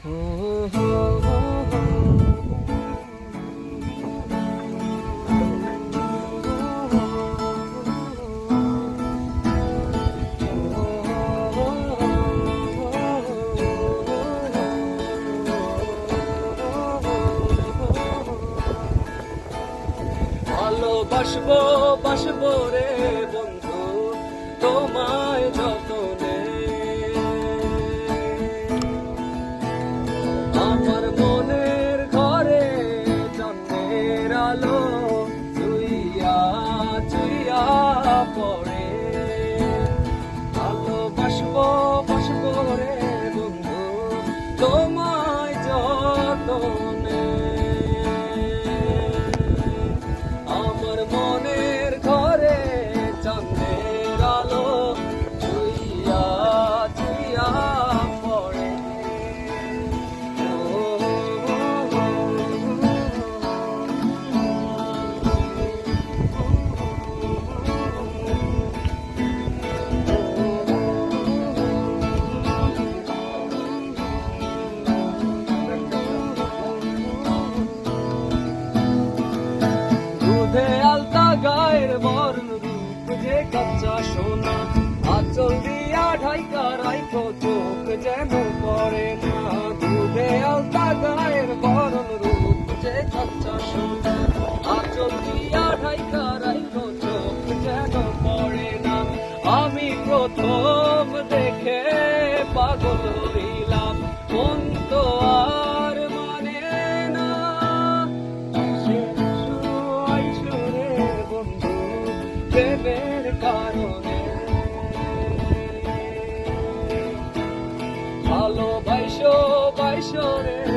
ভালোবাসবো বাসবো রে বন্ধু তোমায় যতনে, আমার মনের ঘরে জন্মের আলো চুইয়া চুইয়া পড়ে। ভালোবাসবো বাসবো রে বন্ধু তোমায় যতনে, আমার মনের ঘরে চাঁদের আলো চুইয়া চুইয়া পড়ে। দুধে আলতা গায়ের বরণ রূপ যে কাঁচা সোনা, আঁচল দিয়া ঢাইকা রাইখো চোখ যেন পড়ে না। দুধে আলতা গায়ের বরণ রূপ যে কাঁচা সোনা, আঁচল দিয়া ঢাইকা রাইখো চোখ যেন পড়ে না। আমি প্রথম দেখে পাগল হইলাম, মন তো আর মানে না। প্রেমের কারণে ভালোবাসো বাইসো রে